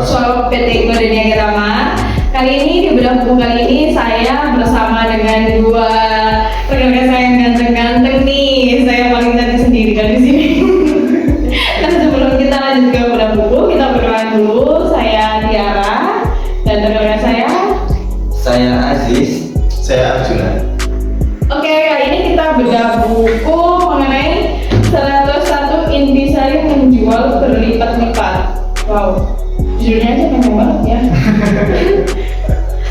Soal PT Gordenia Geraman. Kali ini di bedah buku kali ini saya bersama dengan dua rekan-rekan saya yang ganteng-ganteng nih. Saya paling cantik sendiri kan di sini. Dan sebelum kita lanjut ke bedah buku, kita berdoa dulu. Saya Tiara dan rekan-rekan saya Aziz, saya Arjuna. Oke, kali ini kita bedah buku mengenai 101 intisari menjual berlipat-lipat. Wow, judulnya aja panjang banget ya.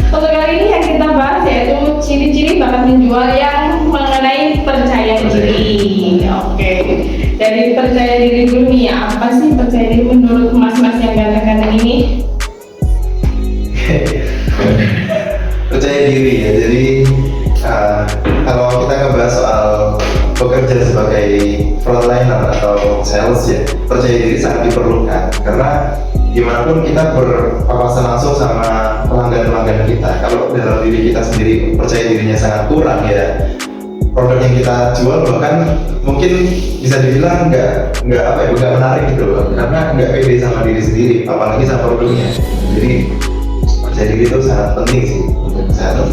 Untuk kali ini yang kita bahas yaitu ciri-ciri bakat menjual yang mengenai percaya diri. Oke, dari percaya diri dulu nih, apa sih percaya diri menurut mas-mas yang ganteng-ganteng ini? Percaya diri ya, jadi kalau kita ngebahas soal bekerja sebagai frontliner atau sales ya, percaya diri sangat diperlukan karena gimana pun kita berpapasan langsung sama pelanggan-pelanggan kita. Kalau dalam diri kita sendiri percaya dirinya sangat kurang ya, produk yang kita jual bahkan mungkin bisa dibilang nggak menarik gitu loh, karena nggak pede sama diri sendiri, apalagi sama produknya. Jadi percaya diri itu sangat penting sih untuk kesehatan.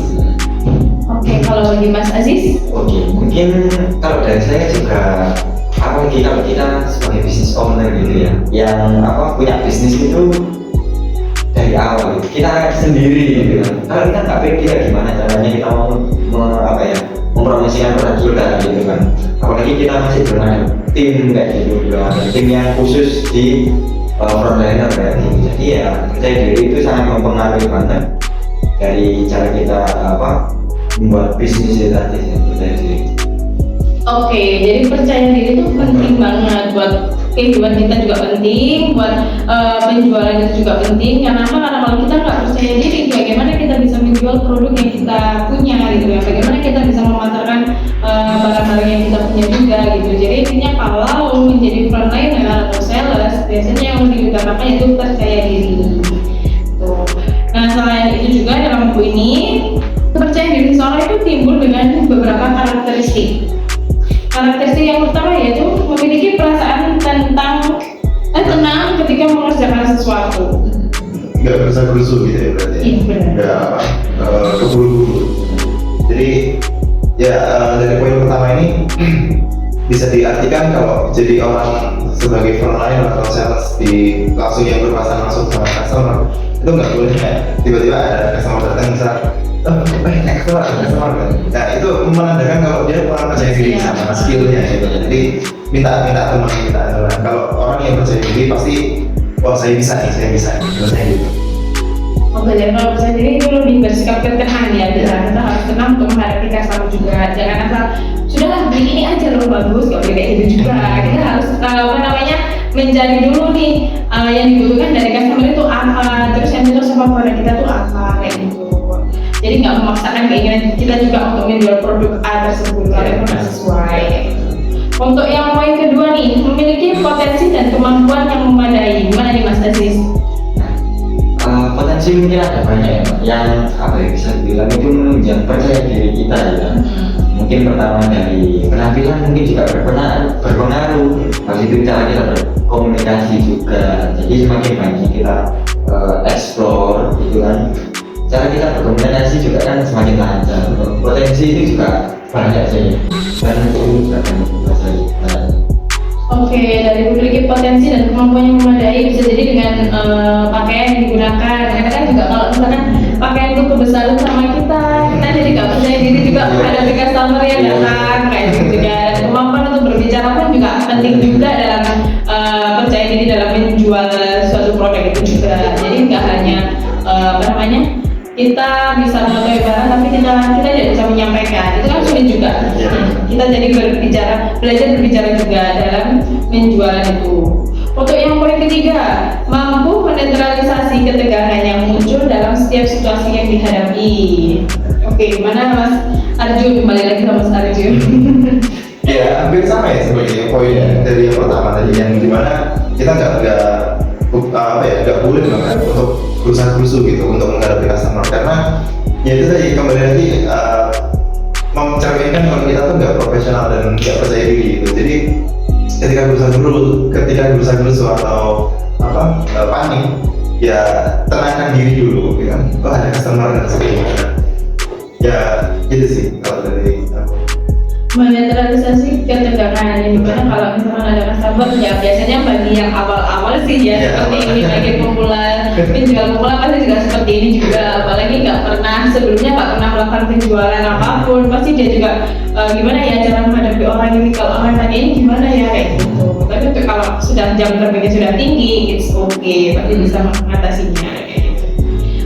Oke, kalau bagi Mas Aziz? Oke, mungkin kalau dari saya juga apalagi kalau kita sebagai business owner gitu ya, yang punya bisnis itu dari awal kita sendiri gitu kan. Kalau kita nggak pede ya gimana caranya kita mau mempromosikan produk kita gitu kan. Apalagi kita masih belum ada tim kayak gitu, belum ada tim yang khusus di frontliner kayak gitu. Jadi ya percaya diri itu sangat mempengaruhi banget dari cara kita membuat bisnis itu tadi ya, percaya diri. Oke, jadi percaya diri itu penting banget buat kehidupan kita juga penting, buat penjualan itu juga penting. Karena apa? Karena kalau kita nggak percaya diri, bagaimana kita bisa menjual produk yang kita punya gitu ya? Bagaimana kita bisa memasarkan barang-barang yang kita punya juga gitu. Jadi intinya kalau menjadi frontliner atau sales, biasanya yang lebih diutamakan itu percaya diri. Tuh. Nah, selain itu juga dalam buku ini, kepercayaan diri seseorang itu timbul dengan beberapa karakteristik. Karakteristik yang pertama yaitu memiliki perasaan tenang ketika mengerjakan sesuatu. Nggak berusaha-berusuh gitu ya berarti. Iya benar. Nggak keburu-buru. Jadi ya dari poin pertama ini bisa diartikan kalau jadi orang sebagai frontliner atau sales langsung yang berpapasan langsung sama customer, itu nggak boleh ya tiba-tiba ada customer datang misalnya customer kan. Nah itu menandakan kalau dia kurang percaya diri sama skillnya gitu. Jadi minta teman. Kalau orang yang percaya diri pasti saya bisa gitu. Oke, jadi kalau percaya diri itu lebih bersikap tenang ya. Kita harus tenang untuk menghadapi customer juga. Jangan asal sudahlah beli ini aja loh bagus, nggak boleh kayak gitu juga. Kita harus mencari dulu nih yang dibutuhkan dari customer itu apa, terus yang cocok sama produk kita tuh apa kayak gitu. Jadi nggak memaksakan keinginan kita juga untuk menjual produk A tersebut kalau itu nggak sesuai. Untuk yang poin kedua nih, memiliki potensi dan kemampuan yang memadai. Gimana nih Mas Aziz? Potensi mungkin ada banyak ya, yang bisa dibilang itu menunjang percaya diri kita ya. Mungkin pertama dari penampilan mungkin juga berpengaruh. Habis itu cara kita berkomunikasi juga. Jadi semakin banyak kita explore gitu kan, cara kita berkomunikasi juga kan semakin lancar. Potensi itu juga banyak sih, dan itu juga Oke, dari memiliki potensi dan kemampuan yang memadai bisa jadi dengan pakaian yang digunakan. Kadang-kadang juga kalau misalkan pakaian itu kebesaran sama kita jadi nggak percaya diri juga menghadapi customer yang datang kayak gitu juga. Dan kemampuan untuk berbicara pun juga penting juga dalam percaya diri dalam menjual suatu produk itu juga. Jadi nggak hanya kita bisa mengetahui barang tapi kita tidak bisa menyampaikan, itu kan sulit juga. Kita jadi belajar berbicara juga dalam menjual itu. Untuk yang poin ketiga, mampu menetralisasi ketegangan yang muncul dalam setiap situasi yang dihadapi. Oke, gimana Mas Arjun? Kembali lagi sama Mas Arjun. Ya hampir sama ya sebagai poin dari yang pertama tadi, yang dimana kita nggak boleh banget untuk berusaha-berusuh gitu untuk menghadapi customer, karena ya itu tadi kembali lagi mencerminkan kalau kita tuh nggak profesional dan nggak percaya diri gitu. Jadi ketika berusaha-berusuh atau panik, ya tenangkan diri dulu ya kan, kok ada customer dan sebagainya. Ya itu sih kalau dari aku. Menetralisasi ketegangan yang dimana kalau misalkan ada customer ya biasanya bagi yang awal-awal sih ya Ya, seperti awal. ini, bagi penjual pemula pasti juga seperti ini juga, apalagi nggak pernah sebelumnya nggak pernah melakukan penjualan apapun, pasti dia juga gimana ya cara menghadapi orang ini, kalau orang tanya ini gimana ya kayak gitu. Tapi untuk kalau sudah jam terbangnya sudah tinggi, it's okay, pasti bisa mengatasinya kayak gitu.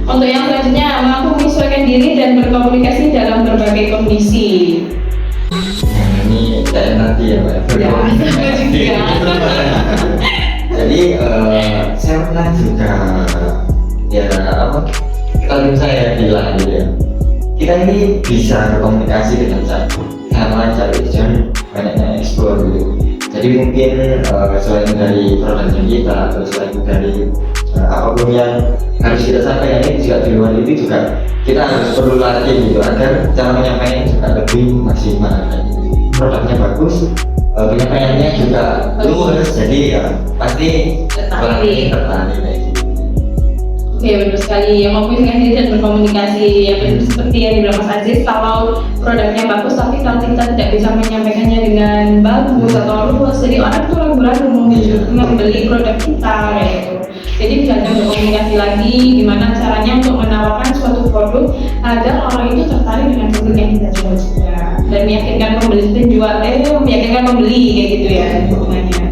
Untuk yang selanjutnya, mampu menyesuaikan diri dan berkomunikasi dalam berbagai kondisi. Nah, ini saya nanti ya Mbak. Ya, juga. Jadi saya pernah juga ya apa kalau saya bilang gitu ya, kita ini bisa berkomunikasi dengan sama cari jangan banyaknya explore gitu. Jadi mungkin selain dari produknya kita atau selain dari apapun yang harus kita sampaikan ini juga di luar itu juga kita harus perlu latih gitu agar cara menyampaikan juga lebih maksimal kan. Produknya bagus, penyampaiannya juga luas, jadi ya pasti Tertarik. tertarik kayak gitu. Oke, benar sekali. Yang mampu menyesuaikan diri dan berkomunikasi, ya benar seperti yang dibilang Mas Aziz, kalau produknya bagus tapi kalau kita tidak bisa menyampaikannya dengan bagus atau luas, jadi orang tuh ragu-ragu mau membeli produk kita kayak gitu. Jadi belajar berkomunikasi lagi, gimana caranya untuk menawarkan suatu produk agar orang itu tertarik dengan produk yang kita jual juga, dan meyakinkan meyakinkan pembeli kayak gitu ya hubungannya.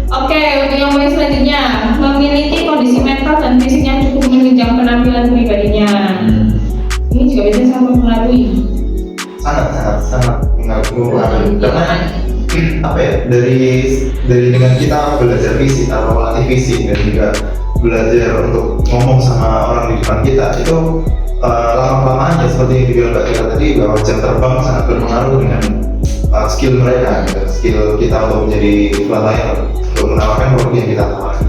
Oke, untuk yang poin selanjutnya, memiliki kondisi mental dan fisik yang cukup menunjang penampilan pribadinya. Ini juga biasanya sangat mempengaruhi. sangat mengaruhi karena apa ya, dari dengan kita belajar fisik atau melatih fisik dan juga belajar untuk ngomong sama orang di depan kita itu lama-kelamaan ya seperti yang dibilang Mbak Kira tadi, bahwa jam terbang sangat berpengaruh dengan skill mereka gitu. Skill kita untuk menjadi frontliner untuk menawarkan produk yang kita tawarkan.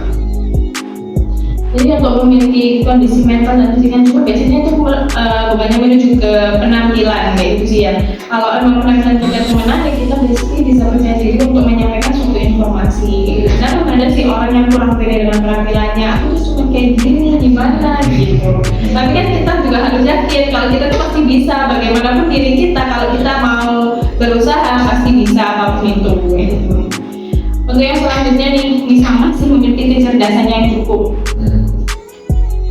Jadi untuk memiliki kondisi mental dan fisik yang cukup, biasanya itu bukannya menuju ke penampilan kayak gitu sih ya. Kalau emang penampilan kita menarik, kita biasanya bisa percaya diri untuk menyampaikan suatu informasi kayak gitu. Karena ada sih orang yang kurang pede dengan penampilannya, aku tuh cuma kayak gini gimana gitu. Tapi kan kita juga harus yakin kalau kita tuh pasti bisa, bagaimanapun diri kita, kalau kita mau berusaha pasti bisa apapun itu gitu. Untuk yang selanjutnya nih, bisa masih memiliki kecerdasan yang cukup.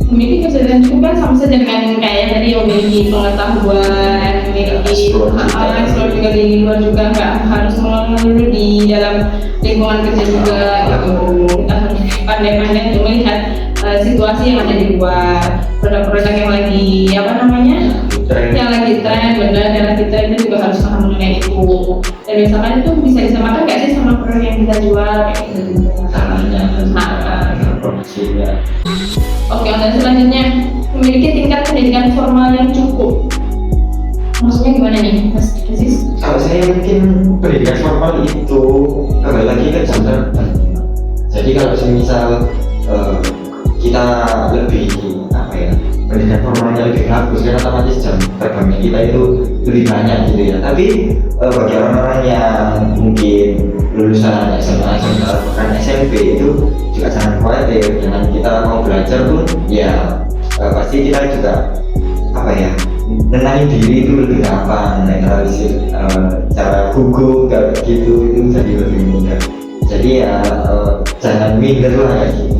Memiliki kecerdasan cukup kan sama saja dengan kayak tadi memiliki pengetahuan, memiliki explore juga di luar juga, nggak harus melulu di dalam lingkungan kerja juga gitu. Kita harus pandai-pandai untuk melihat situasi yang ada di luar, produk-produk yang lagi apa namanya, yang lagi tren, benar, yang lagi tren itu juga harus paham mengenai itu. Dan misalkan itu bisa disamakan nggak sih sama produk yang kita jual kayak gitu. Caranya Nah, produksi ya. oke, untuk selanjutnya, memiliki tingkat pendidikan formal yang cukup. Maksudnya gimana nih, Mas Aziz? Kalau saya mungkin pendidikan formal itu kembali lagi ke jam terbang. Jadi kalau misal kita lebih apa ya, pendidikan formalnya lebih bagus, kan otomatis jam terbangnya kita itu lebih banyak gitu ya. Tapi bagi orang-orang yang mungkin lulusan SMA, bahkan SMP itu juga jangan khawatir dengan kita mau belajar pun ya pasti kita juga apa ya, menenangin diri itu lebih gampang, netralisir cara gugup kayak gitu itu jadi lebih mudah. Jadi ya jangan minder lah kayak gitu.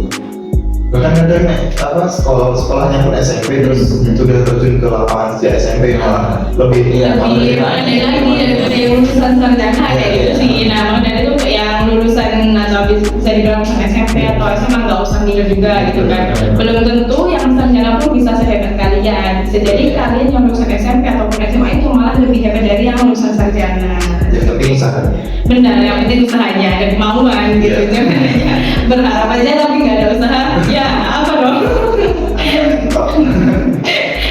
Bahkan ada sekolahnya pun SMP terus sudah terjun ke lapangan sejak SMP, malah lebih Lebih pandai lagi daripada yang lulusan sarjana kayak gitu sih. Nah, maka dari itu untuk yang lulusan atau bisa dibilang lulusan SMP atau SMA nggak usah minder juga gitu kan. Belum tentu yang sarjana pun bisa sehebat kalian. Bisa jadi kalian yang lulusan SMP ataupun SMA itu malah lebih hebat dari yang lulusan sarjana. yang penting usahanya. Benar, yang penting usahanya dan kemauan gitu. Iya. Jangan hanya berharap aja tapi nggak ada usaha. Ya apa dong?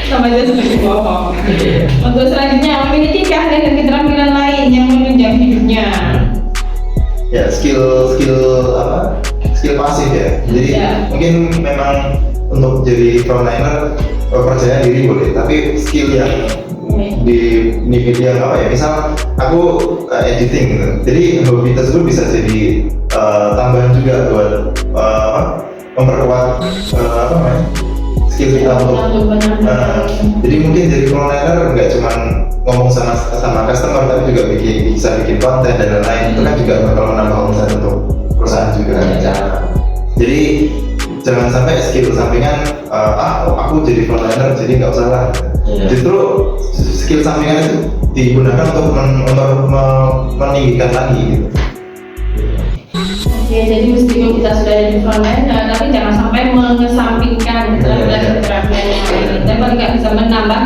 Sama aja seperti bohong. Untuk selanjutnya, memiliki keahlian dan keterampilan lain yang menunjang hidupnya. Ya skill pasif ya. Jadi Ya. mungkin memang untuk jadi frontliner percaya diri boleh, tapi skill yang di bidang apa ya, misal aku editing gitu, jadi hobi tersebut bisa jadi tambahan juga buat memperkuat apa namanya skill kita untuk jadi mungkin jadi frontliner nggak cuma ngomong sama customer tapi juga bisa bikin konten dan lain-lain, itu kan juga bakal menambah omset untuk perusahaan juga. Jadi jangan sampai skill sampingan aku jadi frontliner jadi nggak usah lah. Justru skill sampingan itu digunakan untuk meninggikan lagi gitu. Oke, jadi meskipun kita sudah ada di frontline, tapi jangan sampai mengesampingkan keterampilan yang lain. Kita paling nggak bisa menambah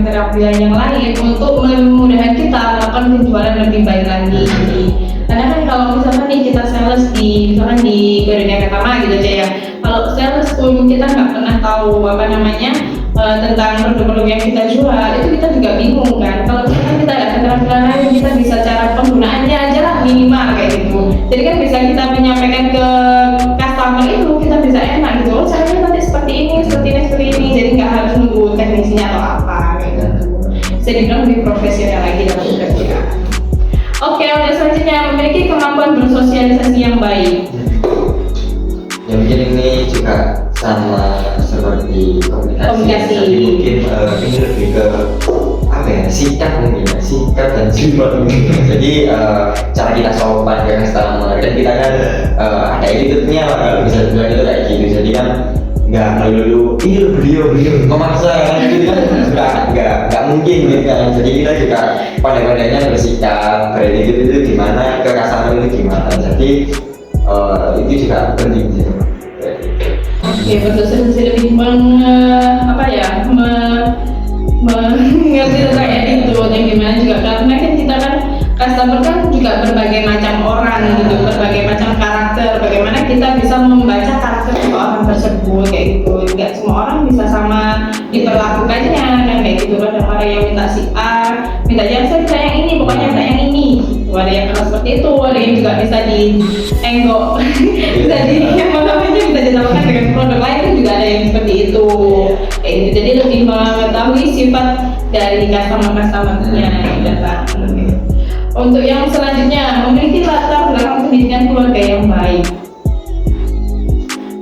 keterampilan yang lain untuk memudahkan kita melakukan penjualan lebih baik lagi. Karena kan kalau misalkan nih kita sales misalkan di dunia pertama gitu aja ya. Kalau sales pun kita nggak pernah tahu tentang produk-produk yang kita jual, itu kita juga bingung kan. Kalau kita ada keterampilan lain, kita bisa cara penggunaannya aja lah minimal kayak gitu. Jadi kan bisa kita menyampaikan ke customer itu, kita bisa enak gitu. Oh caranya nanti seperti ini. Jadi nggak harus nunggu teknisinya atau apa kayak gitu. Bisa dibilang lebih profesional lagi dalam bekerja. Oke, untuk selanjutnya memiliki kemampuan bersosialisasi yang baik. Ya mungkin ini juga sama seperti komunikasi. Tapi mungkin ini lebih ke apa ya, sikap dan sifat mungkin. Jadi cara kita sopan ke customer, dan kita kan ada attitude-nya kalau bisa dibilang itu kayak gitu. Jadi kan nggak melulu ini beliau memaksa kan, itu kan sudah nggak mungkin gitu kan. Jadi kita juga pandai-pandainya bersikap, berattitude itu gimana, ke customer itu gimana. Jadi itu juga penting sih. Oke, bersosialisasi lebih mengerti tentang attitude yang gimana juga, karena kan kita kan customer kan juga berbagai macam orang gitu, berbagai macam karakter. Bagaimana kita bisa membaca karakter orang tersebut kayak gitu. Tidak semua orang bisa sama diperlakukannya kan kayak gitu. Ada orang yang minta si A, minta jangan saya yang ini, pokoknya minta yang ini. Ada yang keras seperti itu, ada yang juga bisa dienggok, bisa bisa ditambahkan dengan produk lain, itu juga ada yang seperti itu. Kayak gitu. Jadi lebih mengetahui sifat dari customer-nya yang datang. Untuk yang selanjutnya, memiliki latar belakang pendidikan keluarga yang baik.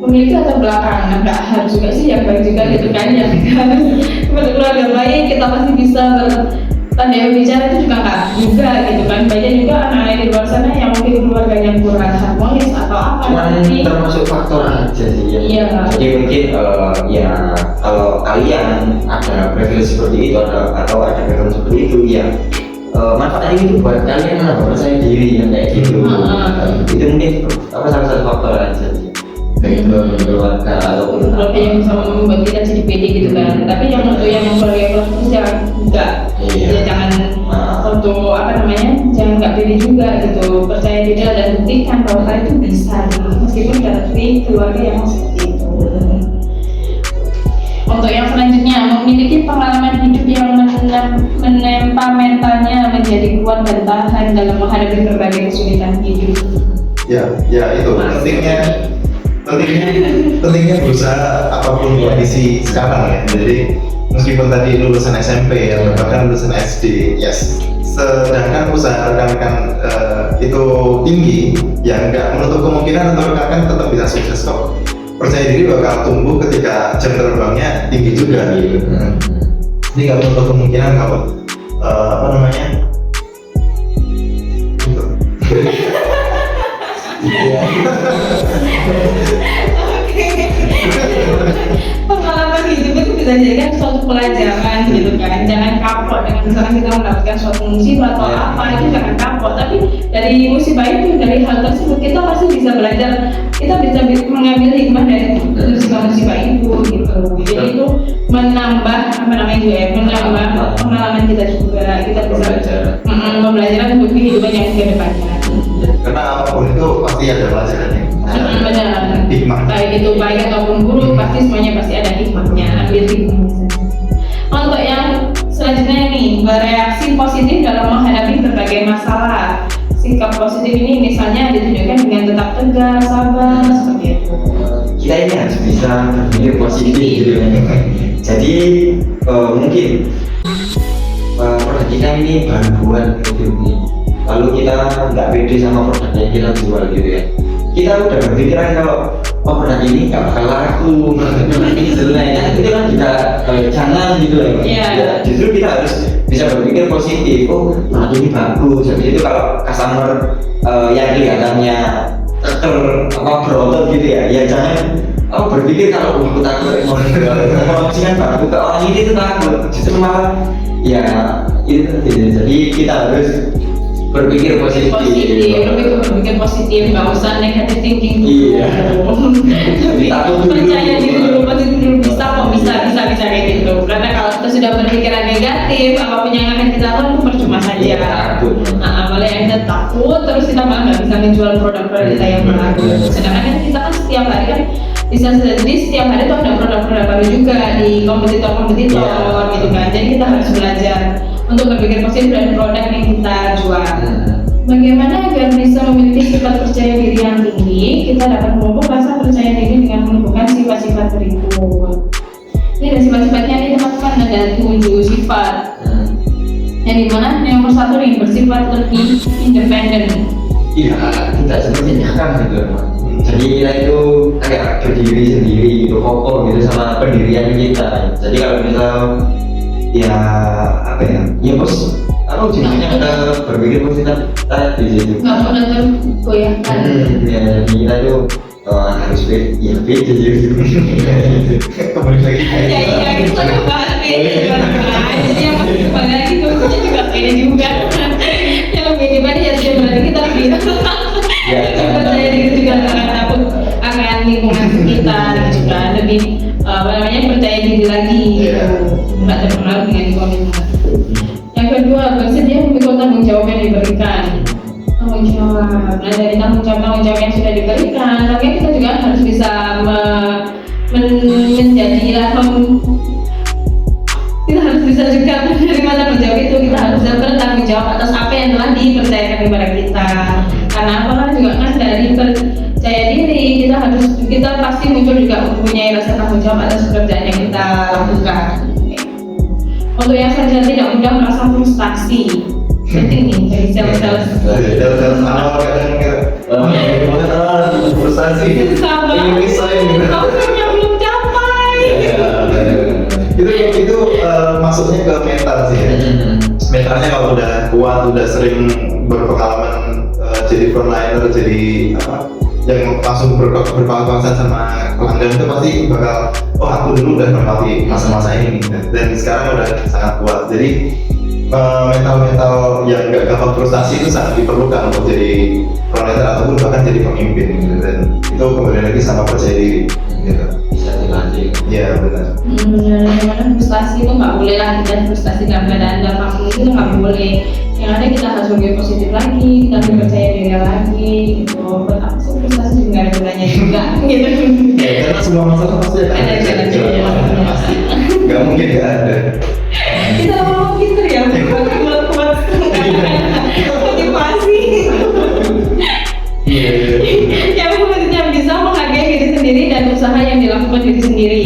Memiliki latar belakang, nggak harus juga sih yang baik juga gitu kan, ya harus keluarga baik, kita pasti bisa bertanda bicara itu juga nggak juga gitu kan. Banyak juga anak-anak di luar sana yang mungkin keluarganya kurang harmonis atau apa. Cuman termasuk faktor aja sih ya. Iya. Jadi mungkin ya kalau kalian ada privilege seperti itu atau ada background seperti itu ya, manfaatnya itu buat kalian menambah percaya diri yang kayak gitu. Itu mungkin salah satu faktor aja sih. Baik keluarga ataupun keluarga yang bisa membuat kita jadi pede gitu kan. Tapi yang untuk yang keluarga ya enggak. Ya jangan untuk jangan nggak pede juga gitu. Percaya diri dan buktikan bahwa kalian itu bisa gitu. Meskipun dari keluarga yang seperti itu. Untuk yang selanjutnya, memiliki pengalaman hidup yang menempa mentalnya menjadi kuat dan tahan dalam menghadapi berbagai kesulitan hidup. Ya itu pentingnya berusaha apapun kondisi sekarang ya. Jadi meskipun tadi lulusan SMP atau bahkan lulusan SD, sedangkan usaha rekan-rekan itu tinggi, ya nggak menutup kemungkinan untuk rekan tetap bisa sukses kok. Percaya diri bakal tumbuh ketika jam terbangnya tinggi juga gitu. Jadi nggak menutup kemungkinan kalau Pengalaman hidup itu bisa jadikan suatu pelajaran gitu kan. Jangan kapok dengan misalnya kita mendapatkan suatu musibah atau apa, itu jangan kapok. Tapi dari musibah itu, dari hal tersebut kita pasti bisa belajar, kita bisa mengambil hikmah dari musibah itu gitu. Jadi itu menambah menambah pengalaman kita juga. Kita bisa membelajar untuk kehidupan yang ke depannya. Karena apapun itu pasti ada pelajarannya. Benar. Hikmah. Baik itu baik ataupun buruk, semuanya pasti ada hikmahnya. Ambil hikmahnya saja. Untuk yang selanjutnya nih, bereaksi positif dalam menghadapi berbagai masalah. Sikap positif ini misalnya ditunjukkan dengan tetap tegar, sabar, seperti itu. Kita ini harus bisa berpikir positif gitu kan. Jadi mungkin produk kita ini baru buat gitu nih. Lalu kita nggak pede sama produk yang kita jual gitu ya. Kita udah berpikiran kalau oh produk ini nggak bakal laku, produk ini jelek, nah, itu kan juga jangan gitu loh. Iya. Ya, justru kita harus bisa berpikir positif. Oh produk ini bagus. Habis itu kalau customer yang kelihatannya berotot gitu ya, ya jangan berpikir kalau aku takut mau kan bagus, orang ini tuh takut, justru malah ya itu jadi kita harus berpikir positif, berpikir positif, nggak usah negative thinking dulu. Iya. Tapi Takut dulu. percaya diri dulu, positif dulu, bisa kok, bisa kayak gitu. Karena kalau kita sudah berpikiran negatif, apapun yang akan kita lakukan itu percuma saja. Iya, takut. Malah yang kita takut, terus kita malah nggak bisa menjual produk-produk kita yang bagus. Sedangkan kan kita kan setiap hari kan bisa jadi setiap hari tuh ada produk-produk baru juga di kompetitor Iya. gitu kan. Jadi kita harus belajar untuk berpikir positif dari produk yang kita jual. Bagaimana agar bisa memiliki sifat percaya diri yang tinggi? Kita dapat memupuk rasa percaya diri dengan menumbuhkan sifat-sifat berikut. Ini ada sifat-sifatnya nih teman-teman, ada 7 sifat. Yang dimana yang nomor 1 nih, bersifat lebih independen. Iya, tidak seperti nyakang gitu. Jadi kita itu kayak berdiri sendiri gitu, kokoh gitu sama pendirian kita. Jadi kalau misal ya apa ya bos, aku ujungnya kita berpikir positif tadi situ. Nggak pernah tergoyahkan. Ya jadi kita itu harus fit jadi Kembali lagi. Iya kita ngebahas ini aja masih kembali lagi tulisnya juga beda juga. Yang beda pada ya sih berarti kita lebih percaya diri juga akan takut akan lingkungan sekitar gitu kan, lebih percaya diri lagi gitu, nggak terpengaruh dengan lingkungan. Yang kedua, bersedia memikul tanggung jawab yang diberikan. Tanggung jawab, nah dari tanggung jawab yang sudah diberikan, tapi kita juga harus bisa menjadi kita harus bisa juga menerima tanggung jawab itu. Kita harus bisa bertanggung jawab atas apa yang telah dipercayakan kepada kita. Karena apa juga kan dari percaya diri, kita pasti muncul juga mempunyai rasa tanggung jawab atas pekerjaan yang kita lakukan. Untuk yang saja tidak mudah merasa frustasi, penting nih jadi sales. Sales awal kadang frustasi. Sama. Ingin resign gitu. Yang belum capai. Itu masuknya ke mental sih ya. Mentalnya kalau udah kuat, udah sering berpengalaman jadi frontliner, jadi apa yang langsung berpapasan sama pelanggan itu pasti bakal aku dulu udah melewati masa-masa ini dan sekarang udah sangat kuat. Jadi mental yang gak gampang frustasi itu sangat diperlukan untuk jadi frontliner ataupun bahkan jadi pemimpin gitu. Dan itu kembali lagi sama percaya diri gitu. bisa dilatih. Iya benar. Bagaimana frustasi itu nggak boleh lah, kita frustasi dalam keadaan apapun itu nggak boleh. Yang ada kita harus lebih positif lagi, kita lebih percaya diri lagi gitu. Buat apa sih frustasi juga nggak ada gunanya juga gitu. Ya, karena semua masalah pasti Ada jalan-jalan. pasti. Gak mungkin gak ada. Kita mau pinter ya, kuat motivasi. Yang bisa menghargai diri sendiri dan usaha yang dilakukan diri sendiri.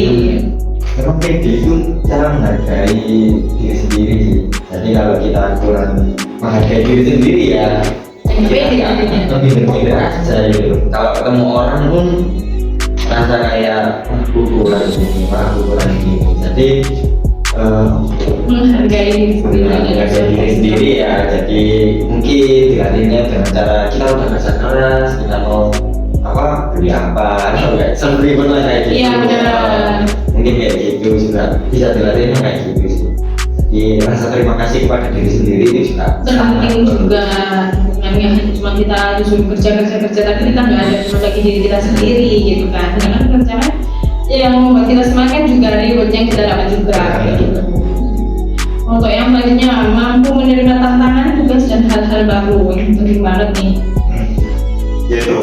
Memang pede itu cara menghargai diri sendiri sih. Jadi kalau kita kurang menghargai diri sendiri ya lebih berpikir aja gitu. Kalau ketemu orang pun rasa kayak aku kurang ini. Jadi Menghargai diri sendiri. menghargai diri sendiri ya. Jadi mungkin dilatihnya dengan cara kita udah kerja keras, kita mau beli apa, seperti pernah kayak gitu. Iya benar. Mungkin kayak gitu juga bisa dilatihnya kayak gitu sih. Jadi rasa terima kasih kepada diri sendiri itu juga Penting juga. Yang cuma kita disuruh kerja tapi kita nggak ada cuma bagi diri kita sendiri gitu kan. Sedangkan kerjaan yang membuat kita semangat juga reward yang kita dapat juga. Gitu. Untuk yang selanjutnya mampu menerima tantangan, tugas dan hal-hal baru. Ini penting banget nih. Yaitu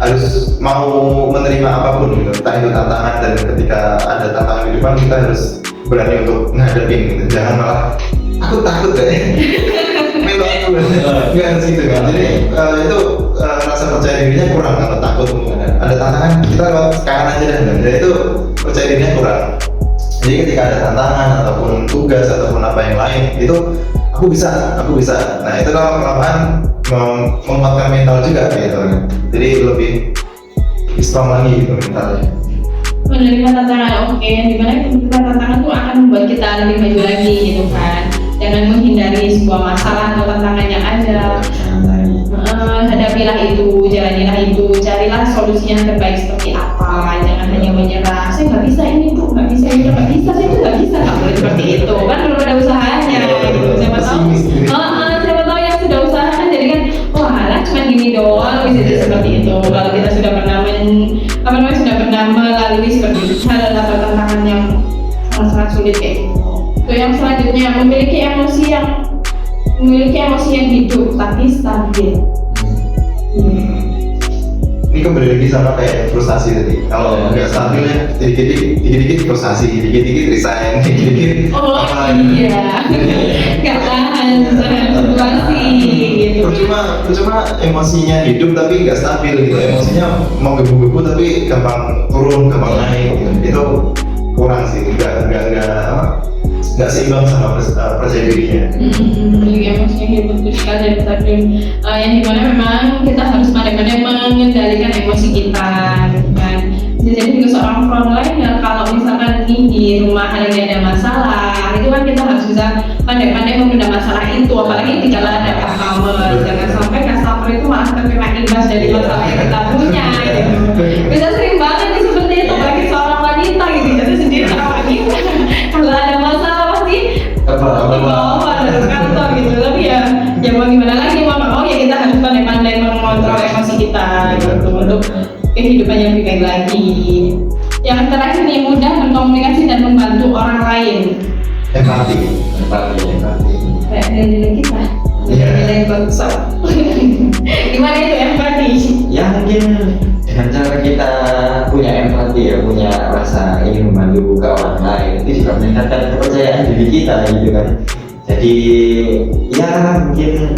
harus mau menerima apapun gitu, entah itu tantangan, dan ketika ada tantangan di depan kita harus berani untuk ngadepin gitu. Jangan malah aku takut deh melo aku nggak harus gitu kan. Jadi itu rasa percaya dirinya kurang kalau takut. Ada tantangan kita lewat sekarang aja dan itu percaya dirinya kurang. Jadi ketika ada tantangan ataupun tugas ataupun apa yang lain itu aku bisa. Nah itu kalau kelamaan menguatkan mental juga gitu. Jadi lebih strong lagi gitu mentalnya. Menerima tantangan, oke, dimana menerima tantangan tuh akan membuat kita lebih maju lagi gitu kan. Jangan menghindari sebuah masalah atau tantangan yang ada. Hadapilah itu, jalanilah itu, carilah solusinya terbaik seperti apa. Jangan hanya menyerah. Saya nggak bisa ini bu, nggak bisa ini, nggak bisa, saya tuh nggak bisa, nggak boleh seperti itu. Kan belum ada usahanya. Gitu. Siapa tahu, siapa tahu yang sudah usaha kan jadi kan, wah lah cuma gini doang, bisa jadi seperti itu. Kalau kita sudah pernah sudah pernah melalui seperti hal atau tantangan yang sangat sulit kayak gitu. Itu yang selanjutnya memiliki emosi yang hidup tapi stabil. Ini kembali lagi sama kayak frustasi tadi. Kalau nggak stabil ya, dikit-dikit frustasi, dikit-dikit resign, dikit-dikit Oh iya, nggak tahan situasi gitu. Percuma emosinya hidup tapi nggak stabil gitu. Emosinya mau gebu-gebu tapi gampang turun, gampang naik gitu. Itu kurang sih, nggak seimbang sama percaya dirinya. Memiliki emosi yang hidup betul sekali dan stabil. Yang dimana memang kita harus pandai-pandai mengendalikan emosi kita, gitu kan. Jadi juga seorang frontline ya, kalau misalkan di rumah lagi ada masalah, itu kan kita harus bisa pandai-pandai membendam masalah itu, apalagi jika ada customer. Jangan sampai customer itu malah terkena imbas dari masalah yang kita punya gitu. Bisa sering banget nih seperti itu, bagi seorang wanita gitu. Jadi sendiri seorang wanita kalau ada masalah pasti dibawa dari kantor gitu. Tapi ya mau gimana lagi, mau ya kita harus pandai-pandai mengontrol emosi kita gitu untuk kehidupan yang lebih baik lagi. Yang terakhir nih, mudah berkomunikasi dan membantu orang lain. Empati. Kayak nilai kita. Nilai bangsa. Gimana itu empati? Ya mungkin dengan cara kita punya empati ya, punya rasa ingin membantu ke orang lain, itu juga meningkatkan kepercayaan diri kita gitu kan. Jadi ya mungkin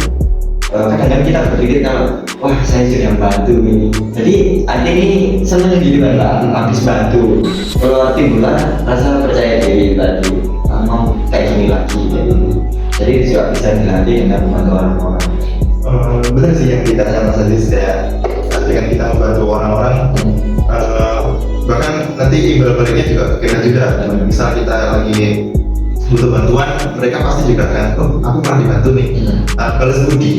kadang-kadang kita berpikir kalau wah saya sudah bantu ini, jadi ada ini seneng gitu kan, habis bantu kalau timbullah rasa percaya diri tadi, mau kayak gini lagi gitu. Jadi itu juga bisa dilatih dengan membantu orang-orang. Benar sih yang ditanya Mas Aziz ya, dengan kita membantu orang-orang, bahkan nanti imbal baliknya juga ke kita juga. Misal kita lagi butuh bantuan, mereka pasti juga kan, oh aku pernah dibantu nih, balas budi.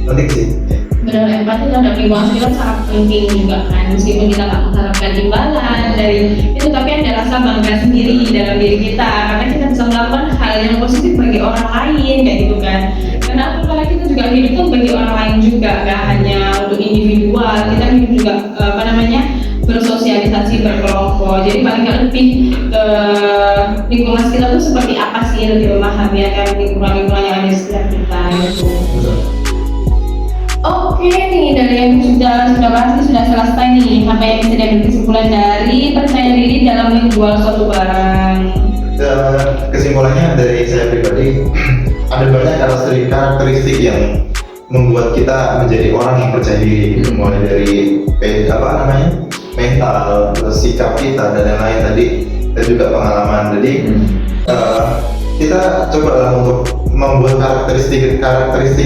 Penting sih. Benar, empati terhadap lingkungan sekitar sangat penting juga kan. Meskipun kita nggak mengharapkan imbalan dari itu, tapi ada rasa bangga sendiri dalam diri kita karena kita bisa melakukan hal yang positif bagi orang lain kayak gitu kan. Karena apalagi kita juga hidup tuh bagi orang lain juga, nggak hanya untuk individual. Kita hidup juga bersosialisasi, berkelompok. Jadi paling nggak lebih ke lingkungan sekitar tuh seperti apa sih, lebih memahami akan lingkungan yang ada di sekitar kita gitu. Oke nih, dari yang sudah bahas sudah selesai nih. Apa yang bisa diambil kesimpulan dari percaya diri dalam menjual suatu barang? Kesimpulannya dari saya pribadi, ada banyak karakteristik yang membuat kita menjadi orang yang percaya diri, mulai dari mental, terus sikap kita dan lain-lain tadi, dan juga pengalaman. Jadi kita cobalah untuk membuat karakteristik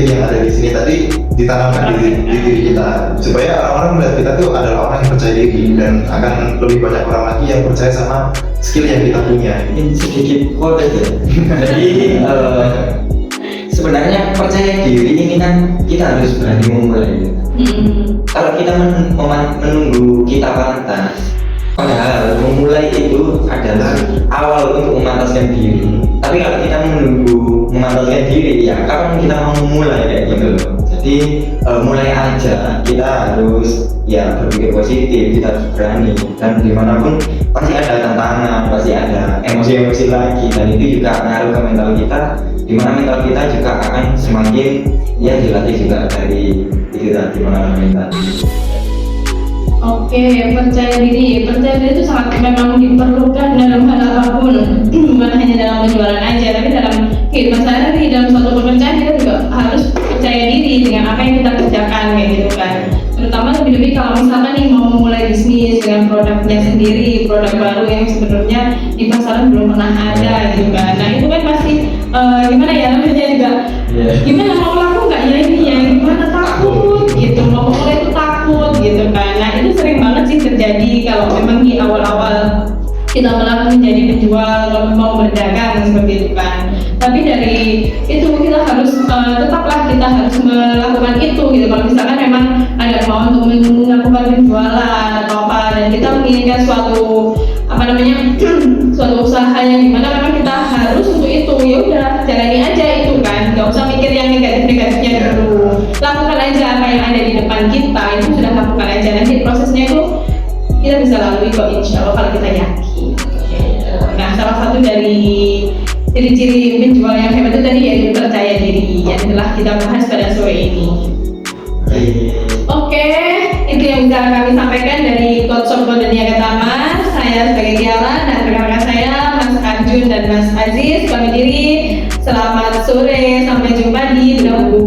yang ada di sini tadi ditanamkan di diri kita, supaya orang-orang melihat kita tuh adalah orang yang percaya diri, dan akan lebih banyak orang lagi yang percaya sama skill yang kita punya. Mungkin sedikit quote aja. Jadi sebenarnya percaya diri ini kan kita harus berani memulai. Kalau kita menunggu kita pantas, padahal memulai itu adalah awal untuk memantaskan diri. Tapi kalau kita menunggu memantaskan diri, ya kapan kita mau memulai kayak gitu loh. Jadi mulai aja, kita harus ya berpikir positif, kita harus berani, dan dimanapun pasti ada tantangan, pasti ada emosi-emosi lagi, dan itu juga ngaruh ke mental kita, dimana mental kita juga akan semakin ya dilatih juga dari itu tadi, pengalaman tadi. Oke, percaya diri itu sangat memang diperlukan dalam hal apapun, bukan hanya dalam penjualan aja, tapi dalam kehidupan sehari-hari, dalam suatu pekerjaan kita juga harus percaya diri dengan apa yang kita kerjakan kayak gitu kan. Terutama lebih-lebih kalau misalkan nih mau memulai bisnis dengan produknya sendiri, produk baru yang sebenarnya di pasaran belum pernah ada gitu kan. Nah itu kan pasti gimana ya namanya juga, gimana mau laku nggak ya ini ya, gimana takut gitu, mau mulai itu takut gitu kan. Nah itu sering banget pasti terjadi kalau memang di awal-awal kita menjadi penjual kalau mau berdagang seperti itu kan. Tapi dari itu kita harus tetaplah kita harus melakukan itu gitu. Kalau misalkan memang ada mau untuk melakukan penjualan atau apa dan kita menginginkan suatu apa namanya suatu usaha yang dimana memang kita harus untuk itu, ya udah jalani aja itu kan, nggak usah mikir yang negatifnya dulu, lakukan aja apa yang ada di depan kita, itu sudah lakukan aja, nanti prosesnya itu kita bisa lalui kok insya Allah kalau kita yakin. Nah, salah satu dari ciri-ciri penjual yang hebat itu tadi yaitu percaya diri yang telah kita bahas pada sore ini. Oke, itu yang bisa kami sampaikan dari Coach Sofwan dan Niaga Taman. Saya sebagai Tiara dan rekan-rekan saya Mas Arjun dan Mas Aziz pamit diri. Selamat sore, sampai jumpa di Daun